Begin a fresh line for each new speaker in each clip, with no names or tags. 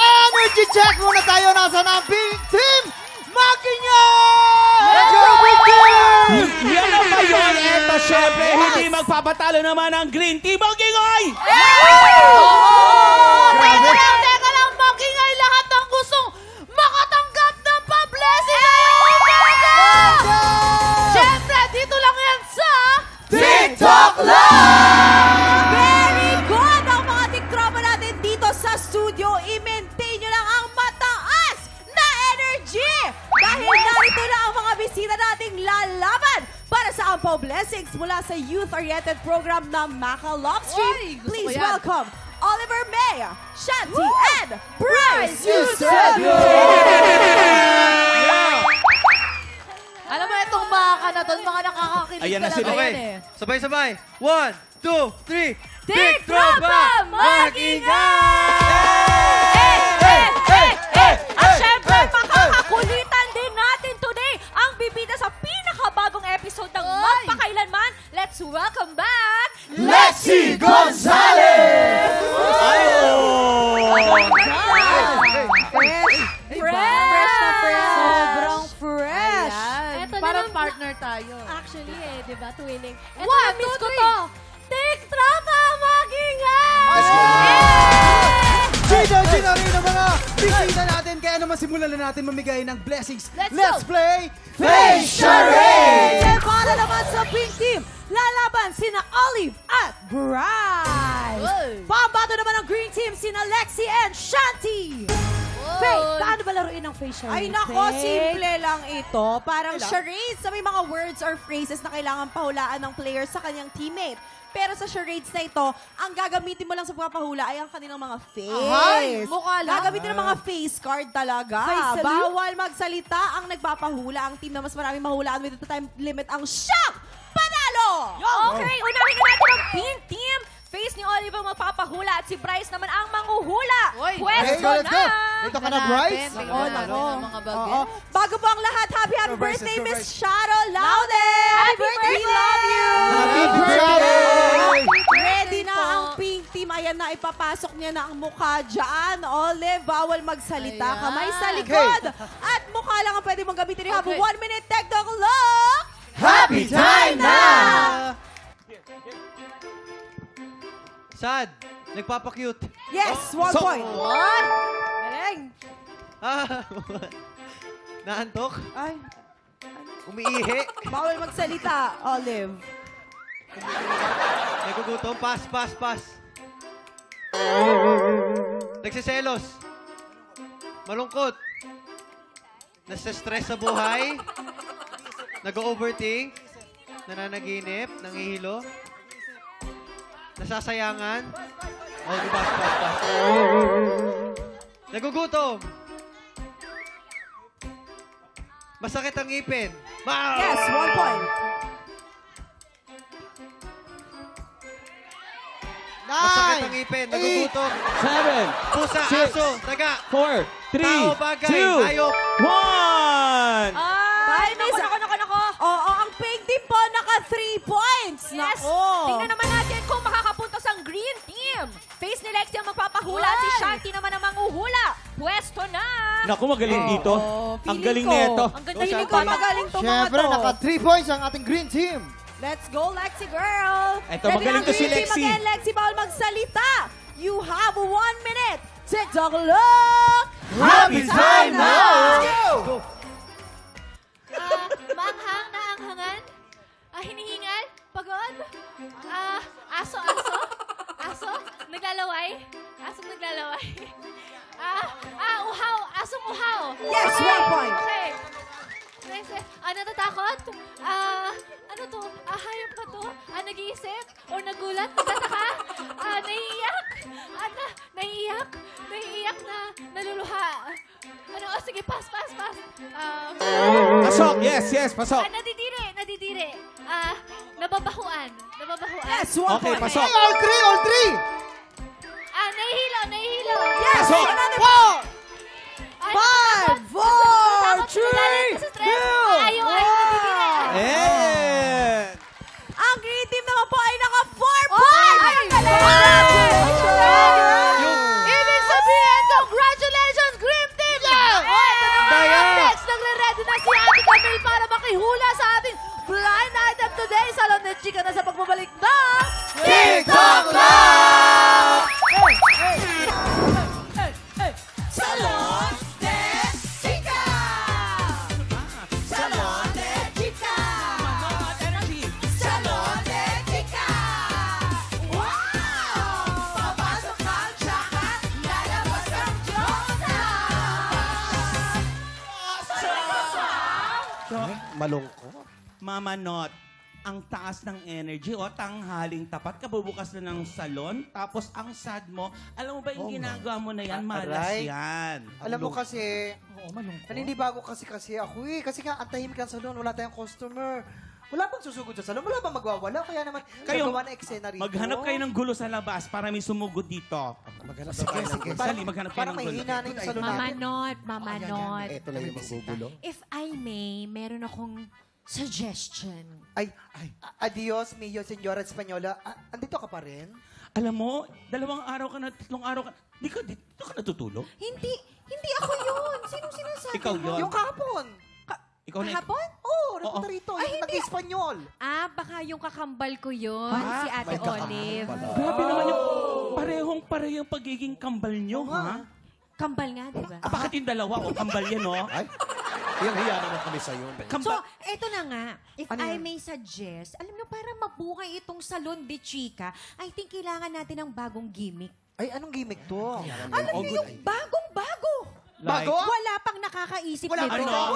Energy check muna tayo. Nasa na ang pink team? Makinyay! Let's go, pink team!
Yan ang ba yun? Eto, syempre, hindi magpapatalo naman ang green team. Makinyay!
Teka lang, Makinyay. Lahat ng gustong makatanggap ng pa-blessing. Siyempre, dito lang yan sa
TikTok Live!
Very good! Ang mga tiktropa natin dito sa studio, i-maintain nyo lang ang mataas na energy! Dahil narito na ang mga bisita nating lalaban para sa Ampaw Blessings mula sa youth-oriented program ng Maka Love Stream. Please welcome Oliver May, Shanti, and Bryce Eusebio! Alam mo, itong baka na to, mga nakakakilig
Ayan na
talaga
sila.
yan eh.
Sabay-sabay. 1, 2, 3.
Tiktropa At syempre, makakakulitan din natin today ang bibida sa pinakabagong episode ng Magpakailanman. Let's welcome back
Lexi Gonzalez!
Fresh na fresh. Sobrang fresh.
Eto na
Parang
lang,
partner tayo.
Actually di ba, twinning. Eto
One,
na, miss
two,
ko
three.
to. Tiktropa Makinyay!
Gina rin ang mga bisita natin. Kaya naman simulan na natin mamigay ng blessings. Let's play Face Charade!
And para naman sa pink team, lalaban sina Olive at Bryce. Pambato naman ang green team sina Lexi and Shanti. Faye, paano ba laruin ang face charade?
Ay nako, simple lang ito. Parang charades na may mga words or phrases na kailangan pahulaan ng player sa kanyang teammate. Pero sa charades na ito, ang gagamitin mo lang sa pagpapahula ay ang kanilang mga face.
Mukha lang.
Gagamitin ng mga face card talaga.
Face salute?
Bawal magsalita ang nagpapahula. Ang team na mas maraming mahulaan with the time limit ang siyang panalo!
Okay, unahin na natin ang pink team. Face ni Oliver magpapahula at si Bryce naman ang manghuhula. Pwesto
Let's go.
na!
Dito ka na, Bryce.
Bago po ang lahat, happy birthday,
Go, Bryce.
Miss Shadow Laude!
Happy birthday!
We love you!
Happy birthday!
Ready na ang pink team. Ayan na, ipapasok niya na ang mukha dyan. Olive, bawal magsalita.
Ayan.
Kamay sa likod. At mukha lang ang pwede mong gamitin. You have 1 minute TikTok look!
Happy time na!
Sad. Nagpapakute.
Yes, 1 point. Galing.
Ah, naantok?
Ay,
Umiihi?
bawal magsalita, Olive.
Nagugutom? Pass, pass, pass. Nagsiselos? Malungkot? Nasa-stress sa buhay? Nag-overthink? Nananaginip? Nangihilo? Nasasayangan? Oh, di pass, pass, pass. Nagugutom? Masakit ang ngipin?
Yes, 1 point.
Masakit ang ngipin? Nagugutom?
7,
Pusa,
6,
aso, daga,
4, 3,
tao, bagay,
2,
hayop.
1!
Ay, nako.
Oo, ang pink team po naka 3 points.
Yes!
Nako.
Tingnan naman natin kung makakapuntos ang green team. Face ni Lexi ang magpapahula at si Shanti naman ang manguhula. Pwesto na!
Naku, magaling dito. Ang
feeling
galing
ko.
nito.
Ang ganda
Feeling
yung
ko magaling to mga
Siyempre,
to.
naka 3 points ang ating green team.
Let's go, Lexi girl.
Eto,
Ready
magaling
na ang
to si
green team
Lexi.
Again, Lexi, bawal magsalita. You have 1 minute. TikTok look.
Happy time na! Go!
Maanghang na anghangan. Hinihingal. Pagod. Aso. Aso. Naglalaway. Asong naglalaway. Uhaw. Asong uhaw.
Yes, 1 point.
Okay. Natatakot? Ano to? Hayop pa to? Nag-iisip? O nagulat? Nagtataka? Naiiyak? Naiiyak na naluluha. Ano? Sige, pass.
Pasok, yes, pasok.
Nadidiri. Nababahuan.
Yes, 1
Okay,
point.
pasok.
All three!
Nahihilo.
Yes,
Pasok.
another 5, 4, 3, 2,
Ayaw, nadidiri.
Eh!
Ang green team naman po ay naka 4 points!
Ay, galing! Salon de Chica na sa pagbabalik ng...
TikTok Live!
Salon de Chica! Salon de Chica!
Manot Energy.
Salon de Chica! Wow! Papasok ang tsaka, lalabas ang
Malungkot.
Mama Not, ang taas ng energy o tanghaling tapat, kabubukas na ng salon, tapos ang sad mo, alam mo ba yung ginagawa mo na yan, malas
Aray.
yan.
Alam mo kasi, naninibago kasi ako eh. Kasi nga, ang tahimik ng salon, wala tayong customer. Wala bang susugod sa salon? Wala bang magwawala? Kaya naman,
Kayo,
nagawa na eksena rito.
Maghanap kayo ng gulo sa labas para may sumugod dito.
Maghanap sa kayo ng
Sali, maghanap kayo
Parang
ng
may
gulo.
hina na yung salon
Mama
natin.
Not, Mama Not.
Ito lang yung magbubulo.
If I may, meron akong suggestion.
Ay, adios, mio, senyora Espanyola. Andito ka pa rin?
Alam mo, 2 araw ka na, 3 araw ka, dito ka natutulog?
Hindi ako yun. Sinong sinasabi
Ikaw
mo?
yun.
Yung kahapon.
Ikaw na,
Kahapon?
Oo, nagpunta rito.
Ay,
Yung
hindi.
nag-Espanyol.
Baka yung kakambal ko yun, si Ate
may kakambal
Olive.
pala.
grabe naman yung parehong-pareho yung pagiging kambal nyo, ha?
Kambal nga, di ba?
Bakit yung dalawa o kambal yan, no?
Ay, hiya naman kami sa'yo.
So,
Kambal,
eto na nga. If
Ano
I
yan?
may suggest, alam niyo, para mabuhay itong Salon de Chica, I think kailangan natin ng bagong gimmick.
Ay, anong gimmick to?
Alam niyo yung bagong-bago.
like,
Bago?
Wala pang nakakaisip
Wala
nito.
ano?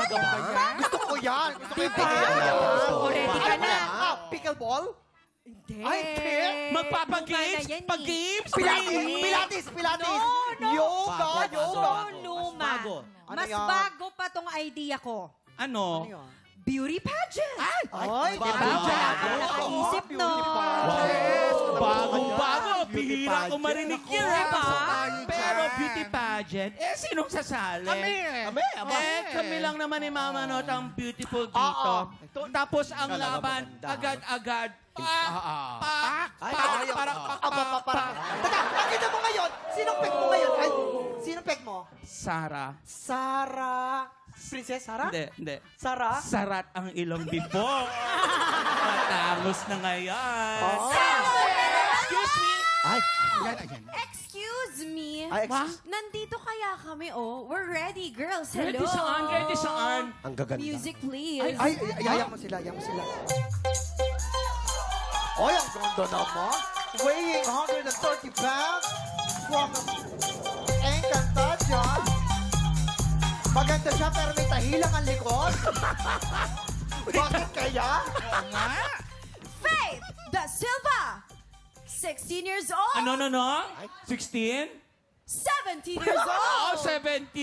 Gusto ko yan. Gusto ko
Diba?
yan.
Ready ka na?
Pickleball?
Hindi.
Ay, hindi.
magpapagames?
Luma na yan eh.
Pag-games?
Pilates. Yoga.
Luma.
Bago.
Ano
Mas
yan?
bago pa tong idea ko.
Ano?
Ano yan?
Beauty pageant.
Ay,
Diba? Wala pang nakaisip no.
Bago-bago. Bihira ko marinig yun,
Diba?
Pero beauty pageant, sinong sasali? Kami lang naman ni Mama Not ang beautiful dito. Tapos ang laban, agad-agad.
Teka, nakita mo ngayon. Sinong peg mo ngayon? Ay, sinong peg mo?
Sara.
Sarah. Princess Sarah?
Hindi.
Sarah?
Sarat ang ilong before. Matangos na ngayon.
Excuse me.
Ay,
Excuse me.
Ay,
Nandito kaya kami, oh. We're ready, girls. Hello.
Ready saan? Ready saan?
ang gaganda.
Music, please.
Ay, yaya mo sila. Ay, ang ganda naman. Weighing 130 pounds from Encantadia. Maganda siya pero may tahilang ang likod. Bakit kaya?
Faith Da Silva, 16 years old,
Ano? 16?
17 years
Oh,
old,
17?
18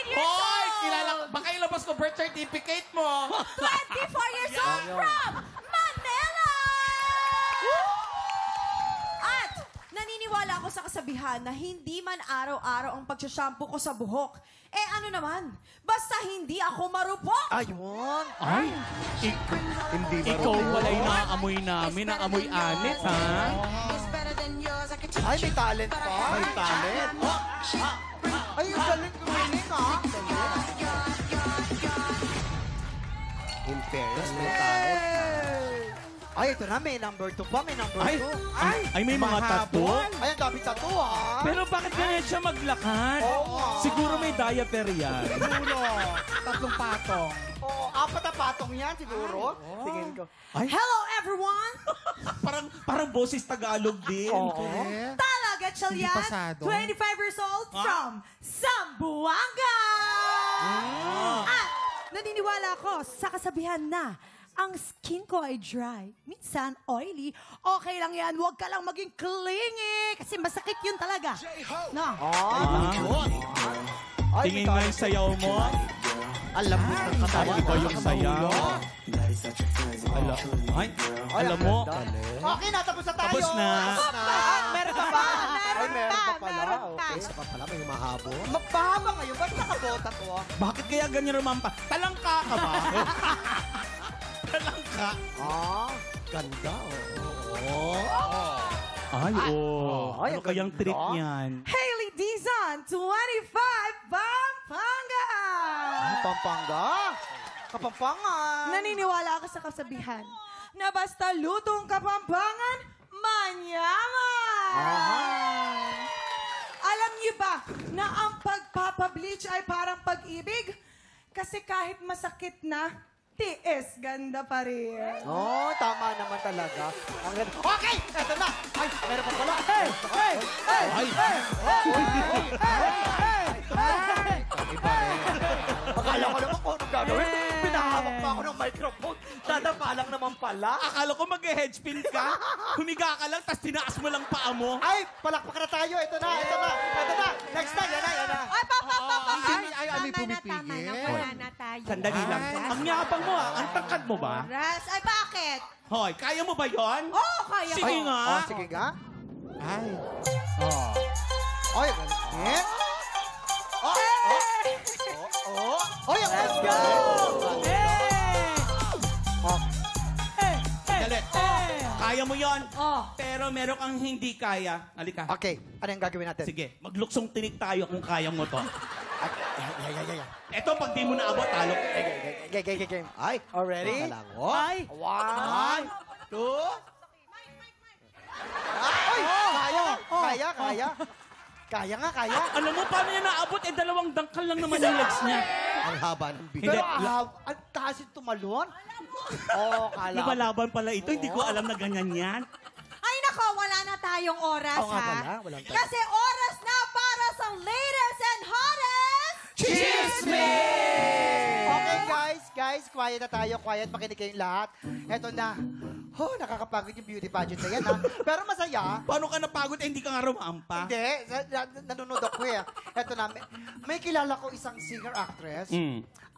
years
Hoy!
old,
Kilala, baka ilabas ko birth certificate mo.
24 years old from Manila! At naniniwala ako sa kasabihan na hindi man araw-araw ang pagsashampoo ko sa buhok. Eh ano naman, basta hindi ako marupok.
Ayun.
Ay,
Hindi
ikaw pala yung naamoy namin, ang amoy anit, ha?
Ay, may talent pa. May talent? Ay, ang galing gumiling, ha?
In fairness, may talent.
Ay, ito na, may number 2 pa, may number 2.
Ay, may mga tattoo.
Ay, ang dami tattoo, ha?
Pero bakit ganyan siya maglakad?
Oo nga.
Siguro may diaper yan.
Siguro. 3 patong. Oo, 4 na patong yan, siguro. Tingin ko.
Hello everyone!
Parang boses Tagalog din.
Talaga Chalyan, 25 years old from Zamboanga! At naniniwala ako sa kasabihan na ang skin ko ay dry, minsan oily. Okay lang yan, huwag ka lang maging clingy kasi masakit yun talaga. No?
Ay,
Tingin nga yung sayaw mo.
Alam mo ng katawan.
Iba yung sayaw. Alam mo.
Okay na, tapos na tayo.
Tapos na.
Meron pa ba? Ay, meron pa pala. Okay.
Isa pa pala, may humahabol.
Magpahaba ngayon. Ba't nakabota to?
Bakit kaya ganyan naman pa? Talangka ka ba? Talangka.
Ganda,
Ay, oo.
Ay,
Ano
ang
kayang
ganda.
trick niyan?
Hailey Dizon, 25, Pampanga!
Pampanga? Kapampangan.
Naniniwala ako sa kasabihan
na basta lutong Kapampangan, manyaman! Alam niyo ba na ang pagpapableach ay parang pag-ibig? Kasi kahit masakit na, tiis ganda pa rin.
Oh, tama naman talaga. Ang ganda. Okay, eto na. Ay, meron pa pala. Hey! Hey! Hey!
Ay!
Akala ko naman kung anong gagawin. Pinahawak pa ako ng microphone. Dadapa lang naman pala.
Akala ko mag-headspin ka. Humiga ka lang, tapos tinaas mo lang paa mo.
Ay, palakpak na tayo. Ito na, ito na. Ito na. Next time, yan na, yan na.
Ay,
Ay, ano yung pumipigil?
Wala na tayo.
Sandali lang. Ang yabang mo Ang tangkad mo ba?
Ras, ay bakit?
Hoy, kaya mo ba yon?
Oo, kaya
Sige
ko.
nga.
Oh, sige nga.
Ay.
Oy, ang galit. Oh, oh. Oy, ang galit. Oh.
Dali. Kaya mo yon.
Oh.
Pero meron kang hindi kaya. Halika.
Okay, ano yung gagawin natin?
Sige, magluksong tinik tayo kung kaya mo to.
Yeah.
Eto, pag di mo naabot, talo.
Game.
Ay.
Already?
Baka lang, oh.
Ay. 1, 2. Ay! Kaya. Kaya nga, kaya.
Alam mo, paano niya naabot? Dalawang dangkal lang naman yung legs niya.
Ang haba ng
Hindi.
Pero ang taas yung tumalon. Oo, kala.
Lumalaban pala ito. Hindi ko alam na ganyan yan.
Ay nako, wala na tayong oras,
Oo nga
ha?
pala, walang tayo.
Kasi oras na para sa latest and hottest...
Okay, guys, quiet na tayo. Quiet, makinig kayong lahat. Eto na. Oh, nakakapagod yung beauty pageant na yan, ha? Pero masaya.
Paano ka napagod? Hindi ka nga rumampa.
Hindi, nanonood ako eh. Eto na, may kilala ko isang singer-actress.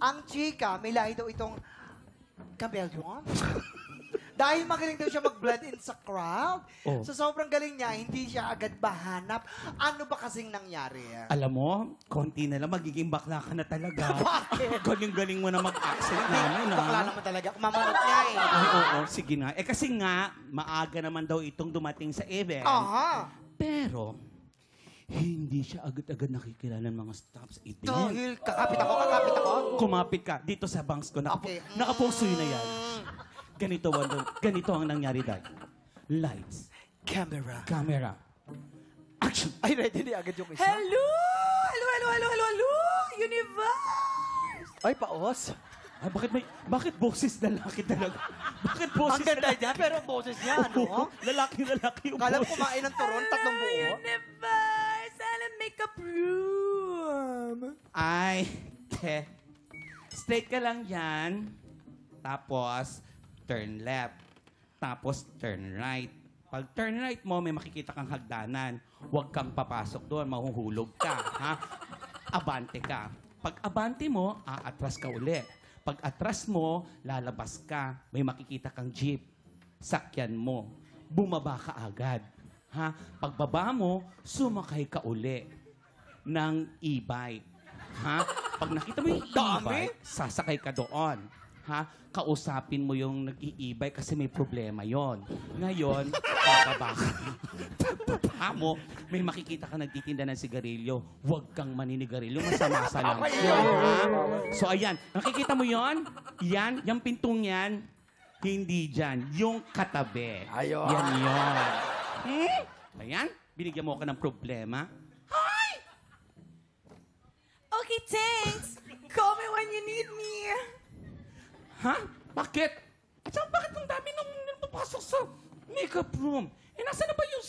Ang chika, may lahi daw itong chameleon. Dahil magaling daw siya mag-blend in sa crowd.
Oh.
So sobrang galing niya, hindi siya agad mahanap. Ano ba kasing nangyari?
Alam mo, konti na lang, magiging bakla ka na talaga.
Bakit?
Galing-galing mo na mag-accent namin, ha?
Bakla naman talaga. Mamanot niya eh.
Ay, oo, sige nga. Kasi nga, maaga naman daw itong dumating sa event.
Aha.
Pero, hindi siya agad-agad nakikilala ng mga staff sa event.
Dahil kakapit ako.
Kumapit ka dito sa banks ko.
Okay.
Nakapusoy na yan. Ganito ang nangyari dahil. Lights, camera, action.
Ay, ready na agad yung isa.
Hello, universe!
Ay, paos.
Ay, bakit boses lalaki talaga? Bakit boses
Ang ganda niya, pero boses niya, ano?
Lalaki yung
Kala mo
boses.
kumain ng turon, 3 buo.
Universe, and makeup room.
Ay, straight ka lang yan. Tapos, turn left. Tapos, turn right. Pag turn right mo, may makikita kang hagdanan. Huwag kang papasok doon, mahuhulog ka. Ha? Abante ka. Pag abante mo, aatras ka uli. Pag atras mo, lalabas ka. May makikita kang jeep. Sakyan mo. Bumaba ka agad. Ha? Pagbaba mo, sumakay ka uli ng e-bike. Ha? Pag nakita mo yung e-bike, sasakay ka doon. Ha? Kausapin mo yung nag-i-e-bike kasi may problema yon. Ngayon, bababa ka. Pagbaba mo, may makikita ka nagtitinda ng sigarilyo. Huwag kang maninigarilyo, masama sa lang. So ayan, nakikita mo yon? Yan, yung pintong yan, hindi dyan. Yung katabi.
Ayun.
Yan yon. Ayan, binigyan mo ka ng problema.
Okay, thanks. Call me when you need me.
Ha? Bakit? At saka bakit ang dami nung napapasok sa makeup room? Nasaan na ba yung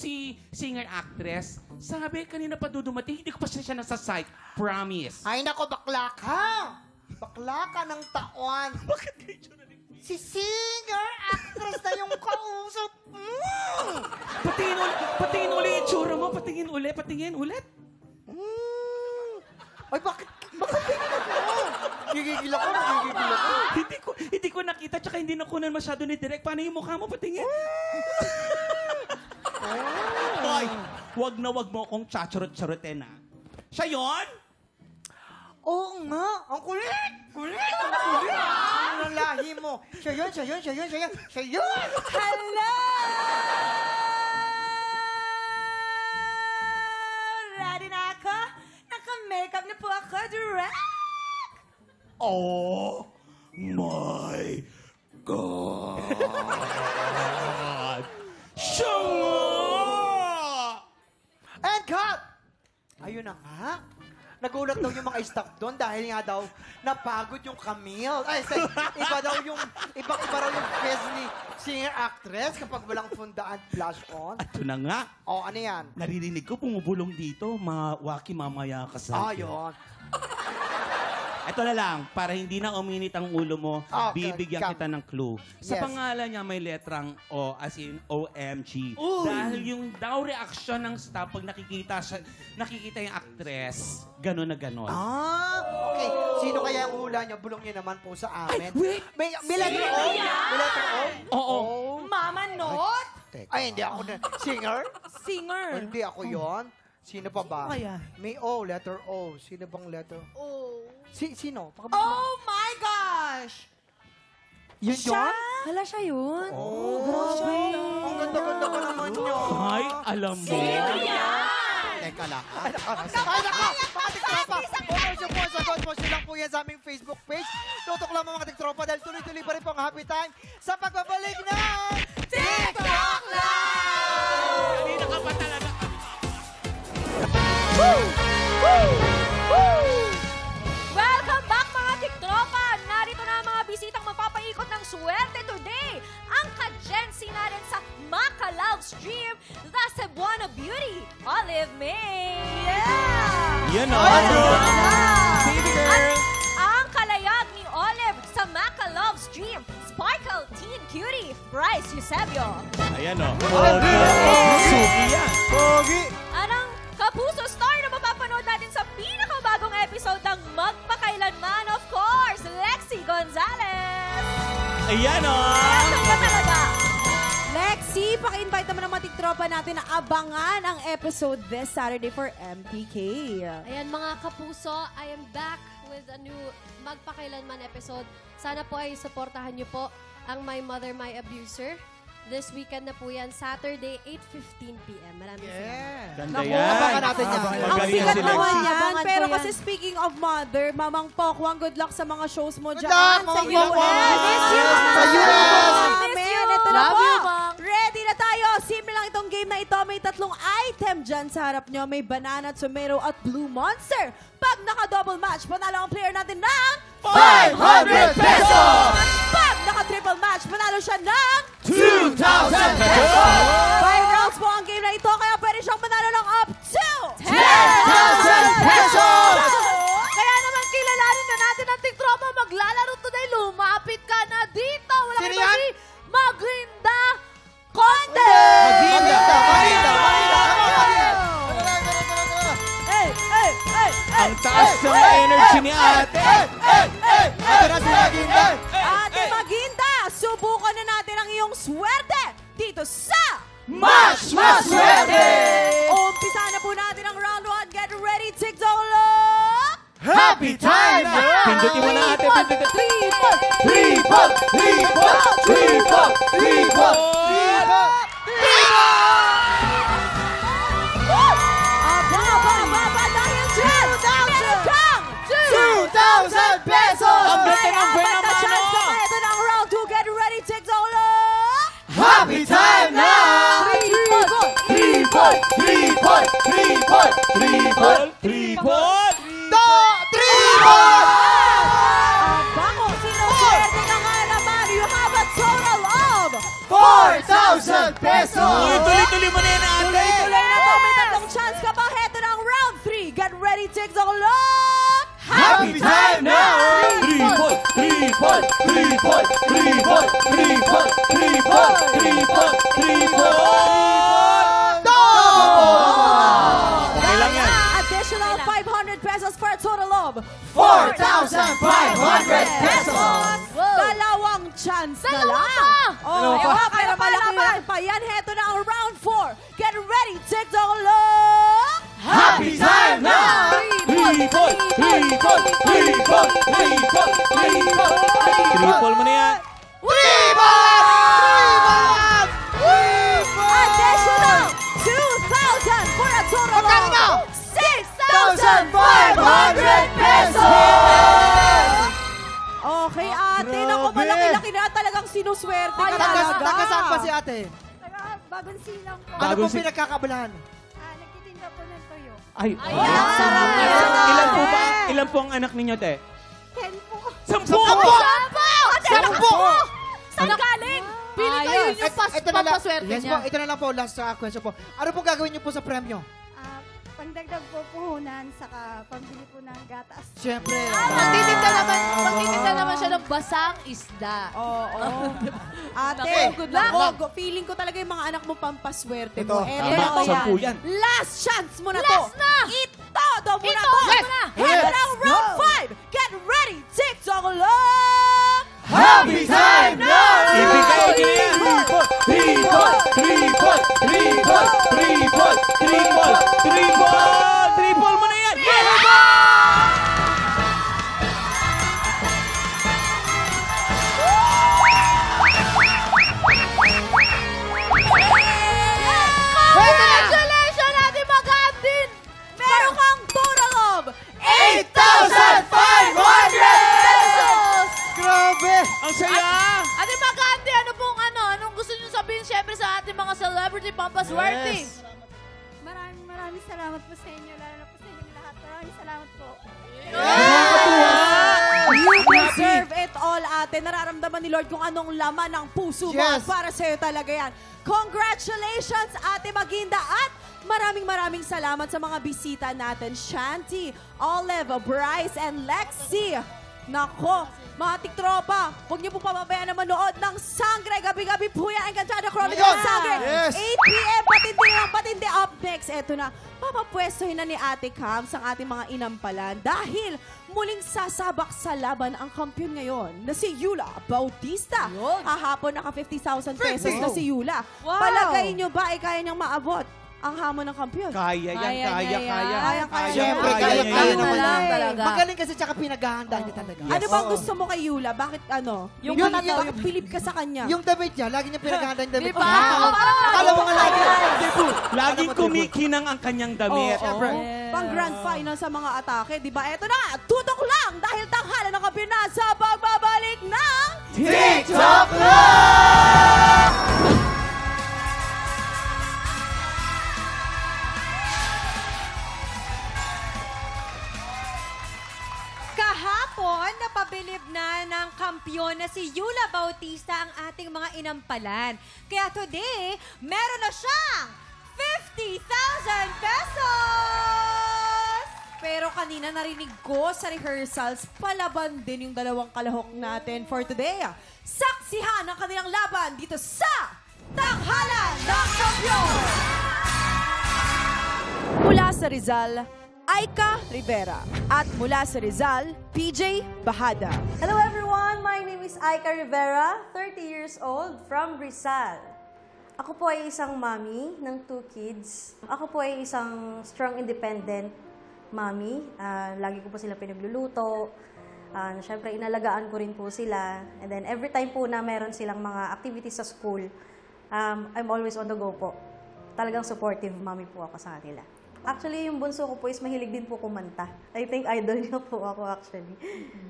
singer-actress? Sabi, kanina pa dudumating, hindi ko pa siya nasa site. Promise.
Ay, nako, bakla ka. Bakla ka ng taon.
Bakit kayo siya
Si singer-actress na yung kausap mo.
Patingin ulit yung tsura mo. Patingin ulit.
Ay, bakit tingin ako? Gigigil ako.
Hindi ko nakita, tsaka hindi nakunan masyado ni Direk. Paano yung mukha mo? Patingin. Hoy, wag mo akong chacharot-charotin, ha? Siya yun?
Oo nga. Ang kulit. Ano ang lahi mo? Siya yun.
Hello! Ready na ako? Naka-makeup na po ako, direct!
Oh my God!
ayun na nga. Nagulat daw yung mga staff doon dahil nga daw napagod yung Camille. Ay, iba daw yung, iba raw yung face ni singer-actress kapag walang fundaan flash on.
Ito na nga.
O, ano yan?
Naririnig ko pumubulong dito. Waki, mamaya ka sa akin.
Ayun.
Ito na lang, para hindi na uminit ang ulo mo,
Okay,
bibigyan
come.
kita ng clue. Sa
Yes.
pangalan niya may letrang O, as in OMG.
Uy!
Dahil yung daw reaksyon ng staff pag nakikita yung actress, gano'n na gano'n.
Okay. Sino kaya ang hula niyo? Bulong niyo naman po sa amin.
wait!
May letter O? May letter O?
Oo.
Mama Not?
Ay, hindi ako na. Singer?
Singer.
Hindi ako yon. Sino pa ba?
Sino kaya?
May O, letter O. Sino bang letter? Sino?
Oh my gosh!
Yun yun?
Hala siya yun.
Oh, grabe. Ang ganda-ganda ka naman yun.
Ay, alam mo.
Teka lang.
Ay, naka! Mga tiktropa! Pupunso po ang sagot mo. Silang po yan sa aming Facebook page. Tutok lang mga tiktropa dahil tuloy-tuloy pa rin po ang happy time sa pagbabalik ng TikTok Live!
Kanina ka pa talaga.
Welcome back mga tiktropa! Narito na ang mga bisitang magpapaikot ng swerte today. Ang ka-Gen-Z natin sa Maka Love Stream, the Cebuano Beauty, Olive May. Yeah!
Yan o.
Baby girl! Ang kalayag ni Olive sa Maka Love Stream, Sparkle Teen Cutie, Bryce Eusebio.
Ayan o. Suki yan.
Pogi!
Anong kapuso star na mapapanood natin sa pinakabagong episode ng Magpakailanman, of course, Lexi Gonzalez.
Ayan o.
Ano ba talaga?
Lexi, paki-invite naman ang mga tiktropa natin na abangan ang episode this Saturday for MPK.
Ayan mga kapuso, I am back with a new Magpakailanman episode. Sana po ay supportahan niyo po ang My Mother, My Abuser. This weekend na po yan, Saturday, 8:15 p.m. Maraming salamat.
Ganda
Naku,
yan.
abangan natin yan.
Ang
Magaling
sikat
sila.
naman yan.
Abangan
Pero
ko yan.
kasi speaking of mother, Mamang Pokwang, good luck sa mga shows mo
Good
dyan
luck,
sa
Mamang
US.
Pokwang.
Miss you,
Sa
Mama.
US.
Amen. Ito na
Love
po.
you, Ma'am.
Ready na tayo. Simple lang itong game na ito. May 3 item dyan sa harap nyo. May banana, tomato, at blue monster. Pag naka-double match, panalo ang player natin ng
500 pesos!
Pag naka-triple match, panalo siya ng
2,000 pesos!
5 rounds po ang game na ito, kaya pwede siyang manalo ng up to
10,000 pesos!
Kaya naman kilalanin na natin ang tiktropa maglalaro today. Lumapit ka na dito. Wala
Sino
iba
yan?
si Maglinda Conde!
Ang taas ng energy ni ate.
Ate Maginda, subukan na natin ang iyong swerte dito sa
Mas Maswerte!
Umpisa na po natin ang round 1. Get ready, TikTok Lock!
Happy time na!
Pindutin mo na ate. Pindutin.
Triple! Triple! Triple! Triple!
Aba, dahil dyan, meron kang
2,000 pesos!
Ang ganda ng
Apat na
Benamano.
chance ka pa. Ito na ang round 2. Get ready, TikTok Lock!
Happy time na!
Triple!
Triple! Triple! Triple! Triple!
Tripod.
Bango, sinuswerte ka nga naman. You have a total of
4,000 pesos!
Tuloy-tuloy mo na yan ate.
Tuloy na to. May 3 chance ka pa. Heto na ang round 3. Get ready, TikTok Lock!
Happy time na!
Tripod.
Triple! Triple! Triple! Triple! Triple! Triple! Triple!
Okay lang yan.
Additional 500 pesos for a total of
4,500 pesos!
Dalawang chance na lang. Oh, pero malaki pa. Yan, heto na ang round 4. Get ready, TikTok Lock!
Happy time na!
Tripod. Tripod. Tripod. Tripod. Tripod. Triple mo na yan.
Additional 2,000 for a total of 6,500
pesos!
Okay, ate. Naku, malaki-laki na talagang sinuswerte ka talaga.
Taga saan ba si ate?
Bagong silang po.
Ano pong pinagkakabalahan?
Nagtitinda magtitinda po ng toyo.
Ay,
Sarap yan.
ilan po ba? Ilan po ang anak ninyo, te?
10 po.
10!
Sampo! Saan galing?
Pili ko yun yung
Ito na lang.
pampaswerte
Yes
niya.
po, ito na lang po, last question po. Ano po gagawin niyo po sa premyo?
Pangdagdag po puhunan, saka pambili po ng gatas.
Siyempre.
Magtitinda naman siya ng basang isda.
Oo. Ate,
Okay.
good luck. Feeling ko talaga yung mga anak mo pampaswerte mo.
Ito.
Tama, 10 yan.
Last chance mo na to.
Last na!
Ito mo na
Ito!
to.
Yes!
Head
Yes!
ng round 5. Get ready. TikTok lang.
Happy time now! Ibigay niyo yan! Triple! Triple! Triple! Triple! Triple! Triple! Triple mo na yan!
Congratulations, Ate Magandin!
Meron kang total of
8,500
pesos!
Grabe!
Ang saya!
Ate Magandi, anong gusto niyo sabihin siyempre sa ating mga celebrity pampaswerte?
Yes.
Maraming salamat po sa inyo, lalo na po sa inyong lahat. Maraming salamat po.
You deserve it all, ate. Nararamdaman ni Lord kung anong laman ng puso mo.
Yes.
Para sa'yo talaga yan. Congratulations, Ate Maginda. At maraming salamat sa mga bisita natin. Shanti, Olive, Bryce, and Lexi. Nako, mga tiktropa, huwag niyo po pababayaan na manood ng Sangre. Gabi-gabi po yan. Encantada Chronicles
Ayun!
Sangre.
Yes!
8 p.m. Patindi ng patindi. Up next, eto na. Papapwestohin na ni Ate Cams ang ating mga inampalan dahil muling sasabak sa laban ang kampiyon ngayon na si Yula Bautista. Kahapon naka 50,000 pesos na si Yula.
Wow!
Palagay niyo ba ay kaya niyang maabot ang hamon ng kampiyon?
Kaya yan, kaya.
Kaya.
Siyempre,
Kaya
kaya
niya
naman
yan.
yan.
Talaga.
Magaling kasi tsaka pinaghahanda niya talaga.
Ano bang
Oo.
gusto mo kay Yula? Bakit
Yung-
bakit bilib ka sa kanya?
Yung damit niya, lagi niya pinaghahanda yung damit.
Di ba?
Akala mo nga lagi.
Laging kumikinang ang kanyang damit.
Siyempre.
Pang grand final sa mga atake, di ba? Eto na nga, tutok lang dahil tanghalan ng kampiyon na sa pagbabalik ng
TikTok lang!
Kahapon, napabilib na ng kampiyon na si Yula Bautista ang ating mga inampalan. Kaya today, meron na siyang 50,000 pesos!
Pero kanina narinig ko sa rehearsals, palaban din yung dalawang kalahok natin for today. Saksihan ang kanilang laban dito sa Tanghalan ng Kampiyon! Mula sa Rizal, Aika Rivera. At mula sa Rizal, PJ Bahada.
Hello everyone, my name is Aika Rivera, 30 years old, from Rizal. Ako po ay isang mommy ng 2 kids. Ako po ay isang strong, independent mommy. Lagi ko po sila pinagluluto. Siyempre, inalagaan ko rin po sila. And then, every time po na meron silang mga activities sa school, I'm always on the go po. Talagang supportive mommy po ako sa kanila. Actually, yung bunso ko po is mahilig din po kumanta. I think idol niya po ako actually.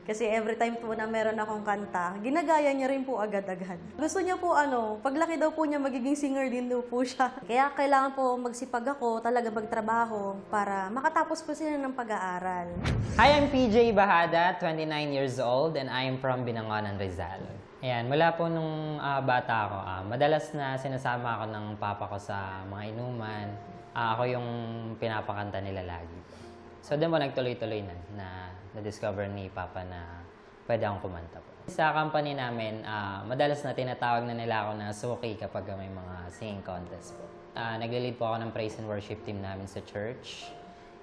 Kasi every time po na meron akong kanta, ginagaya niya rin po agad-agad. Gusto niya po paglaki daw po niya magiging singer din daw po siya. Kaya kailangan po magsipag ako, talaga magtrabaho para makatapos po sila ng pag-aaral.
Hi, I'm PJ Bahada, 29 years old, and I'm from Binangonan, Rizal. Ayan, mula po nung bata ako, madalas na sinasama ako ng papa ko sa mga inuman. Ako yung pinapakanta nila lagi. So, doon po nagtuloy-tuloy na na-discover ni Papa na pwede akong kumanta po. Sa company namin, madalas na tinatawag na nila ako na suki kapag may mga singing contest po. Nag-lead po ako ng praise and worship team namin sa church.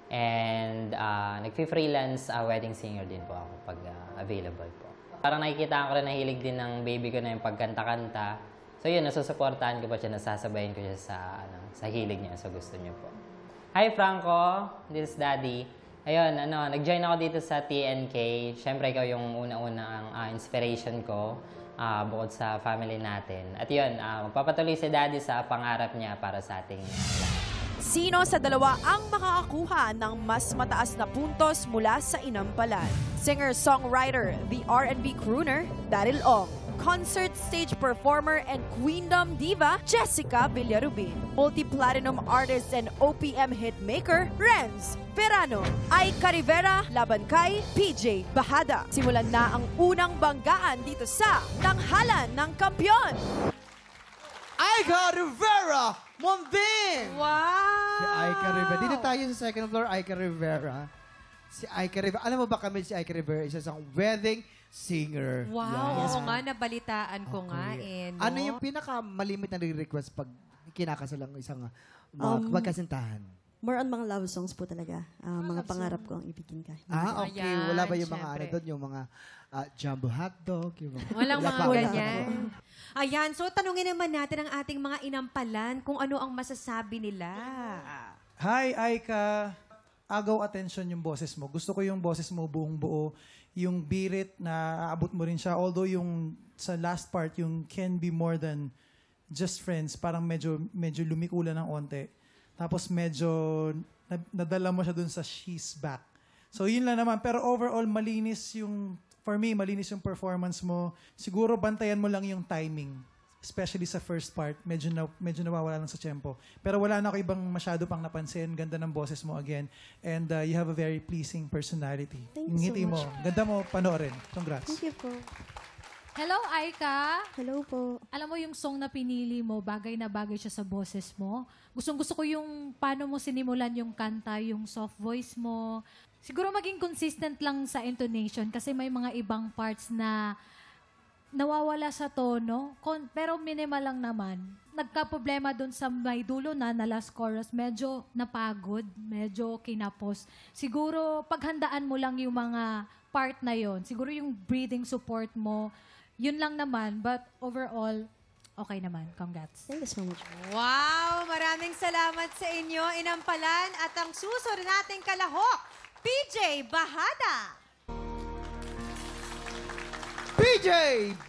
And nag-freelance wedding singer din po ako pag available po. Parang nakikita ko rin na hilig din ng baby ko na yung pagkanta-kanta. So yun, nasusuportahan ko pa siya, nasasabayin ko siya sa hilig niya, sa gusto niya po. Hi Franco, this is Daddy. Ayun, nag-join ako dito sa TNK. Siyempre, ikaw yung una-una ang inspiration ko bukod sa family natin. At yun, magpapatuloy si Daddy sa pangarap niya para sa ating
Sino sa dalawa ang makakakuha ng mas mataas na puntos mula sa inampalan? Singer-songwriter, the R&B crooner, Daryl Ong. concert stage performer and queendom diva, Jessica Villarubin. Multi-platinum artist and OPM hitmaker, Renz Perano. Aika Rivera laban kay PJ Bahada. Simulan na ang unang banggaan dito sa Tanghalan ng Kampyon.
Aika Rivera Monding!
Wow!
Si Aika Rivera. Dito tayo sa second floor, Aika Rivera. Si Aika Rivera. Alam mo ba kami si Aika Rivera, isa sa wedding singer.
Wow,
Yes.
oo nga, nabalitaan ko nga no?
Ano yung pinaka-malimit na request pag kinakasal ang isang magkasintahan?
More on mga love songs po talaga. Mga pangarap ko ang ibigin ka.
Okay.
Ayan,
Wala ba yung mga
syempre.
ano doon? Yung mga jumbo hotdog? Yung mga,
Walang
wala
mga
pa.
ganyan. Ayan, so tanungin naman natin ang ating mga inampalan kung ano ang masasabi nila.
Hi, Aika. Agaw attention yung boses mo. Gusto ko yung boses mo buong buo. Yung birit na aabot mo rin siya. Although yung sa last part, yung can be more than just friends, parang medyo lumikula ng onte. Tapos medyo nadala mo siya dun sa she's back. So yun lang naman. Pero overall, malinis yung, for me, malinis yung performance mo. Siguro bantayan mo lang yung timing. Especially sa first part, medyo nawawala lang sa tempo. Pero wala na ako ibang masyado pang napansin. Ganda ng boses mo again. And you have a very pleasing personality.
Thank
Yung
you so
ngiti mo.
much.
Ganda mo, panoorin. Congrats.
Thank you po.
Hello, Aika.
Hello po.
Alam mo yung song na pinili mo, bagay na bagay siya sa boses mo. Gustong-gusto ko yung paano mo sinimulan yung kanta, yung soft voice mo. Siguro maging consistent lang sa intonation kasi may mga ibang parts na nawawala sa tono, pero minimal lang naman. Nagka-problema dun sa may dulo na last chorus, medyo napagod, medyo kinapos. Siguro paghandaan mo lang yung mga part na yon. Siguro yung breathing support mo, yun lang naman. But overall, okay naman. Congrats.
Thank you so much.
Wow! Maraming salamat sa inyo, inampalan. At ang susunod nating kalahok, PJ Bahada.
PJ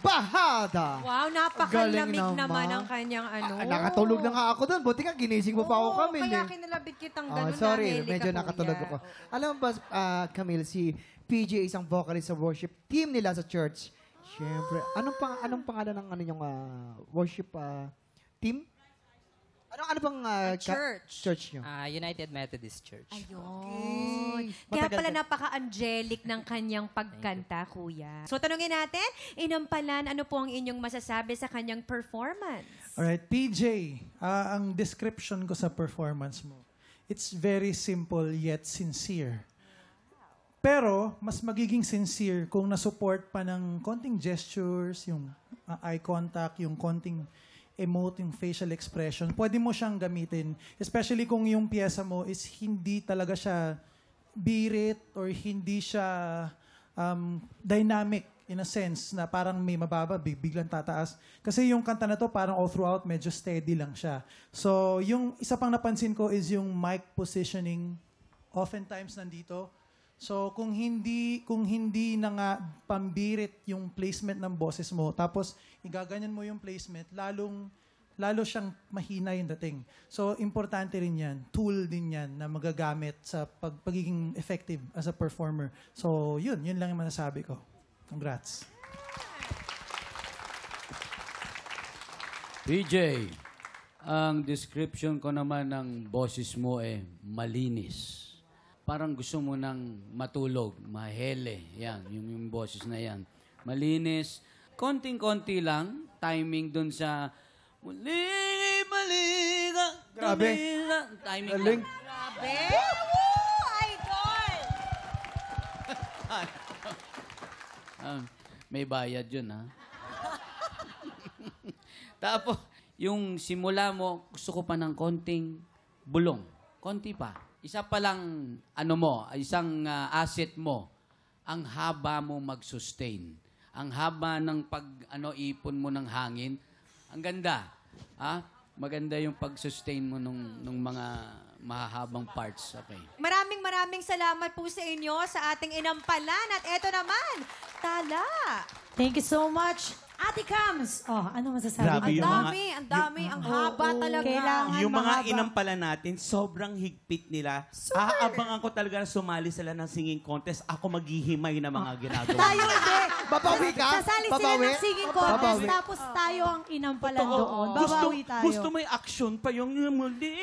Bahada!
Wow, napakalamig naman ang kanyang ano.
Nakatulog na nga ako doon. Buti nga, ginising mo pa ako, Camille.
Kaya kinalabit kitang ganun
sorry,
dahil
medyo
ka po
nakatulog
yan.
ako. Alam mo ba, Camille, si PJ isang vocalist sa worship team nila sa church. Siyempre. Anong pangalan ng yung worship team? Ano bang church nyo?
United Methodist Church.
Ayun.
Okay.
Kaya
Matagal
pala
na-
napaka-angelic ng kanyang pagkanta, kuya. So tanungin natin, inampalan, ano po ang inyong masasabi sa kanyang performance?
Alright, PJ, ang description ko sa performance mo, it's very simple yet sincere. Pero, mas magiging sincere kung nasupport pa ng konting gestures, yung eye contact, yung konting emote, yung facial expression. Pwede mo siyang gamitin. Especially kung yung pyesa mo is hindi talaga siya birit or hindi siya dynamic in a sense na parang may mababa, biglang tataas. Kasi yung kanta na to parang all throughout medyo steady lang siya. So, yung isa pang napansin ko is yung mic positioning oftentimes nandito. So, kung hindi na nga pambirit yung placement ng boses mo, tapos igaganyan mo yung placement, lalo siyang mahina yung dating. So, importante rin yan. Tool din yan na magagamit sa pagiging effective as a performer. So, yun lang yung masasabi ko. Congrats.
PJ, ang description ko naman ng boses mo malinis. Parang gusto mo nang matulog, mahele. Yan, yung boses na yan. Malinis. Konting-konti lang. Timing dun sa... Maliga.
Grabe.
Timing
Galing.
lang.
Grabe! Woo! Idol!
May bayad yun, ha? Tapos, yung simula mo, gusto ko pa ng konting bulong. Konti pa. Isa pa lang, isang asset mo, ang haba mo mag-sustain. Ang haba ng ipon mo ng hangin. Ang ganda. Maganda yung pag-sustain mo nung mga mahahabang parts. Okay.
Maraming salamat po sa inyo sa ating inampalan. At eto naman, Tala.
Thank you so much. Ate Cams! Oh, ano masasabi
Grabe
niyo?
yung
Ang dami, ang haba talaga.
Kailangan
Yung mga
mahaba.
inampala natin, sobrang higpit nila. Aabangan ko talaga na sumali sila ng singing contest. Ako maghihimay na mga ginagawa.
Tayo hindi.
Babawi ka?
Sasali sila
Babawi?
ng singing contest,
Babawi.
tapos tayo ang inampalan
Totoo.
doon. Babawi tayo.
Gusto may action pa yung muli.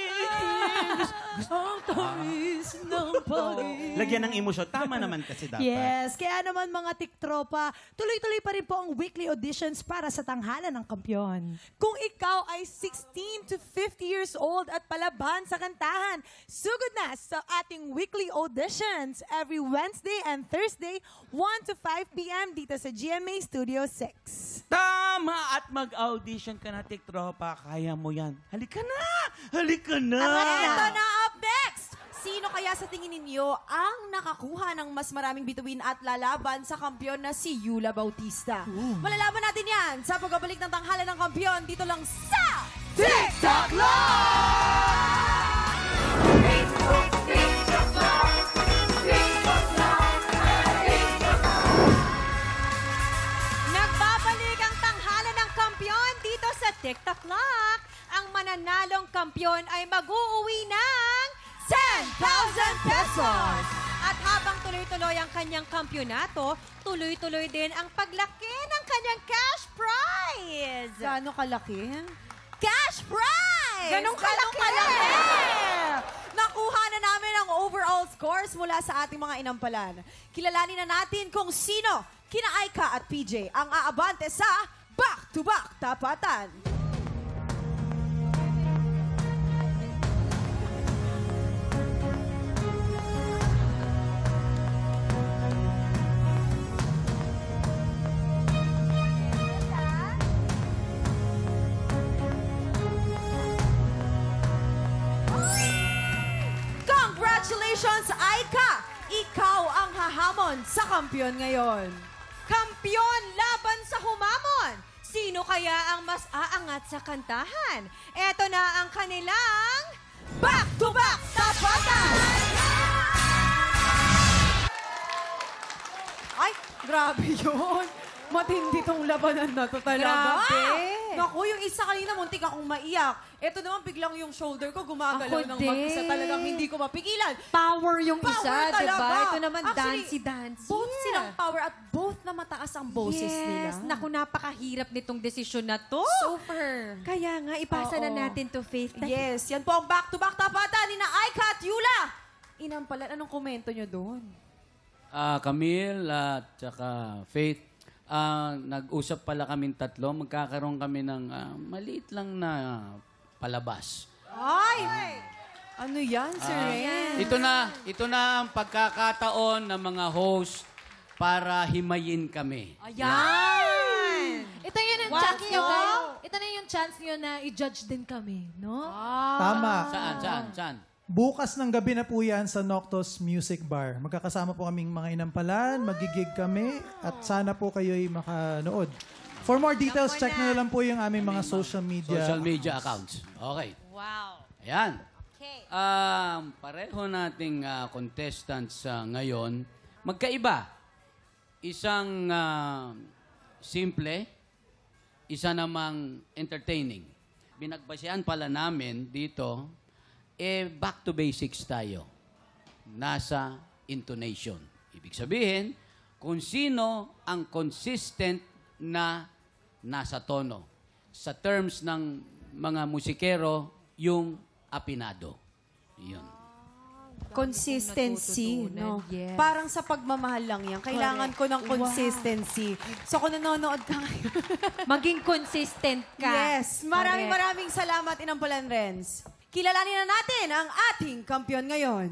Ang tamis ng pag-ibig.
Lagyan ng emosyon. Tama naman kasi dapat.
Yes, kaya naman mga tiktropa, tuloy-tuloy pa rin po ang weekly auditions para sa tanghalan ng kampyon.
Kung ikaw ay 16 to 50 years old at palaban sa kantahan, sugod na sa ating weekly auditions every Wednesday and Thursday, 1 to 5 p.m. dito sa GMA Studio 6.
Tama! At mag-audition ka na, tiktropa. Kaya mo yan. Halika na! Halika na!
Ito na, up next! Sino kaya sa tingin ninyo ang nakakuha ng mas maraming bituin at lalaban sa kampyon na si Yula Bautista? Malalaman natin yan sa pagbabalik ng tanghalan ng kampyon dito lang sa TikTok
Nagbabalik ang tanghalan ng kampyon dito sa TikTok Lock. Ang mananalong kampyon ay mag-uuwi ng 10,000 pesos. At habang tuloy-tuloy ang kanyang kampyonato, tuloy-tuloy din ang paglaki ng kanyang cash prize.
Gaano kalaki?
Cash prize!
Ganong kalaki! Nakuha na namin ang overall scores mula sa ating mga inampalan. Kilalanin na natin kung sino, kina Aika at PJ, ang aabante sa back-to-back tapatan. Congratulations, Aika! Ikaw ang hahamon sa kampyon ngayon.
Kampyon laban sa humamon! Sino kaya ang mas aangat sa kantahan? Eto na ang kanilang back-to-back tapatan!
Ay, grabe yun. Matindi tong labanan na to talaga.
Grabe.
Naku, yung isa kanina muntik akong maiyak. Ito naman biglang yung shoulder ko gumagalaw
Ako
ng
din.
mag-isa. Talagang hindi ko mapigilan.
Power yung
Power
isa,
talaga.
diba? Ito naman,
Actually,
dancey-dancey.
Both silang power at both na mataas ang boses nila.
Yes, naku, napakahirap nitong desisyon na to.
Super.
Kaya nga, ipasa na
Oo.
natin to, Faith.
Yes, yan po ang back-to-back tapatan ni na Aika at Yula. Inampalan, anong komento nyo doon?
Camille at saka Faith, nag-usap pala kaming tatlo. Magkakaroon kami ng maliit lang na palabas.
Ay! Ano yan, Sir Ren?
Ito na ang pagkakataon ng mga host para himayin kami.
Ayan!
Ito yun ang chance nyo, guys. Ito na yung chance nyo na i-judge din kami, no?
Tama.
Saan?
Bukas ng gabi na po yan sa Noctos Music Bar. Magkakasama po kaming mga inampalan, magigig kami, at sana po kayo'y makanood. For more details, check nyo na lang po yung aming mga social media.
Social media accounts. Okay.
Wow.
Ayan.
Okay.
Pareho nating contestants ngayon, magkaiba. Isang simple, isa namang entertaining. Binagbasehan pala namin dito, back to basics tayo. Nasa intonation. Ibig sabihin, kung sino ang consistent na nasa tono. Sa terms ng mga musikero, yung apinado. Yun.
Consistency, no?
Yes.
Parang sa pagmamahal lang yan. Kailangan ko ng consistency. So kung nanonood ka ngayon,
Maging consistent ka.
yes, maraming salamat, Inampalan Renz. Kilalanin na natin ang ating kampiyon ngayon.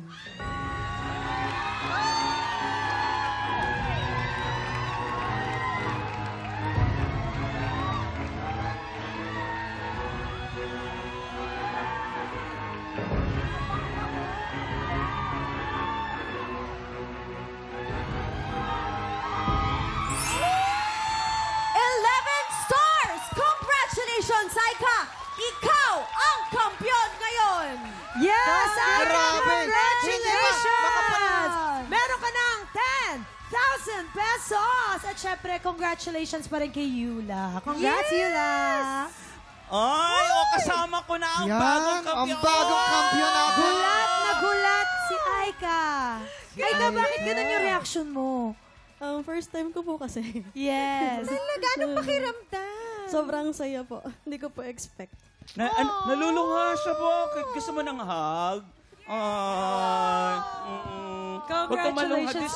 Congratulations, Aika! Ikaw ang kampiyon ngayon!
Yes, Aika!
Grabe!
Congratulations! Meron ka ng 10,000 pesos! At syempre, congratulations pa rin kay Yula. Congrats, Yula!
Ay, kasama ko na ang
Yan,
bagong kampiyon.
ang bagong kampiyon natin.
Gulat na gulat si Aika. Aika, bakit ganun yung reaction mo?
First time ko po kasi.
Yes. Talaga, anong pakiramdam?
Sobrang saya po. Hindi ko po expect.
Nalulunga siya po. Gusto mo ng hug? Ay. Huwag ka malungha din.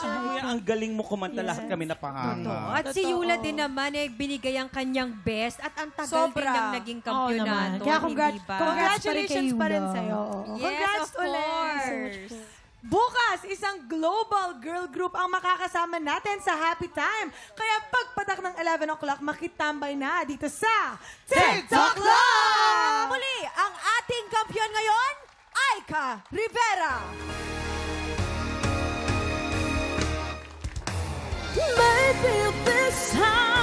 Ang galing mo kumanta. Lahat kami napahanga.
At si Yula din naman binigay ang kanyang best at ang tagal din nang naging kampyonato.
Kaya
hindi ba?
congratulations pa rin sa'yo.
Yes,
Congrats
of course.
ulit. Bukas, isang global girl group ang makakasama natin sa Happy Time. Kaya pagpatak ng 11 o'clock, makitambay na dito sa TikTok Live!
Muli, ang ating kampiyon ngayon, Aika Rivera.
Maybe this time